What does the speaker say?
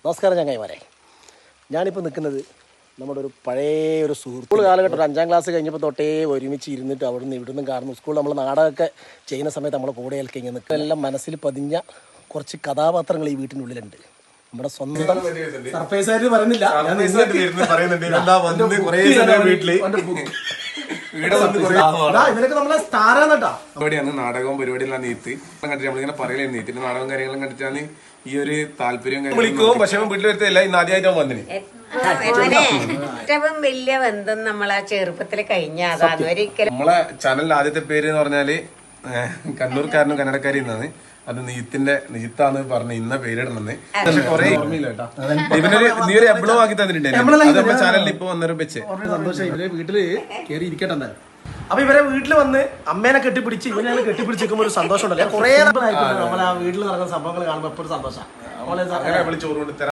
നമസ്കാരം ചങ്ങായിമാരെ. ഞാനിപ്പോൾ നിൽക്കുന്നത് നമ്മുടെ ഒരു പഴയ ഒരു സുഹൃത്ത് കാലഘട്ടം, ഒരു 5ാം ക്ലാസ് കഴിഞ്ഞപ്പോൾ തൊട്ടേ ഒരുമിച്ച് ഇരുന്നിട്ട് അവിടുന്ന് ഇവിടുന്ന് കാണുന്നു. സ്കൂളിൽ നമ്മൾ നാടകമൊക്കെ ചെയ്യുന്ന സമയത്ത് നമ്മളെ കൂടെ ഏൽക്കിങ്ങനെ നിൽക്കുക. എല്ലാം മനസ്സിൽ പതിഞ്ഞ കുറച്ച് കഥാപാത്രങ്ങൾ ഈ വീട്ടിനുള്ളിലുണ്ട്. നമ്മുടെ സ്വന്തം സർപ്രൈസ് ആയിട്ട് പറയുന്നില്ല, ഇവരൊക്കെ നമ്മളെ സ്റ്റാറാന്നട്ടാ. പരിപാടിയാണ് നാടകവും പരിപാടിയെല്ലാം നീത്ത് കണ്ടിട്ട് നമ്മളിങ്ങനെ പറയലേ നീത്തിന്റെ നാടകവും കാര്യങ്ങളും കണ്ടിട്ടാണ് ഈ ഒരു താല്പര്യം വിളിക്കും. പക്ഷെ വീട്ടിൽ വരുത്തില്ല, ഇന്ന് ആദ്യമായിട്ട് വന്നിന് ഏറ്റവും വലിയ ബന്ധം നമ്മളെ ചെറുപ്പത്തിൽ കഴിഞ്ഞ നമ്മളെ ചാനലിന്റെ ആദ്യത്തെ പേര് എന്ന് പറഞ്ഞാല് കണ്ണൂർക്കാരനും കന്നഡക്കാരി എന്നാണ്. അത് നീത്താന്ന് പറഞ്ഞ് ഇന്ന പേരിടണമെന്ന്. പക്ഷെ കൊറേ ഓർമ്മയില്ല കേട്ടോ. ഇവനൊരു നീ ഒരു എബ്ലോ ആക്കി തന്നിട്ടുണ്ടായിരുന്നു. നമ്മുടെ ചാനലിൽ ഇപ്പൊ വന്നൊരു വെച്ച് സന്തോഷം. ഇവരെ വീട്ടില് കയറി ഇരിക്കട്ടെ. അപ്പൊ ഇവരെ വീട്ടിൽ വന്ന് അമ്മേനെ കെട്ടിപ്പിടിച്ച് ഇവനെ കെട്ടിപ്പിടിച്ചിരിക്കുമ്പോ ഒരു സന്തോഷം ഉണ്ടല്ലോ. കുറെ നമ്മളെ ആ വീട്ടിൽ നടക്കുന്ന സംഭവങ്ങൾ കാണുമ്പോ എപ്പോഴും സന്തോഷം. ചോറ് കൊണ്ട്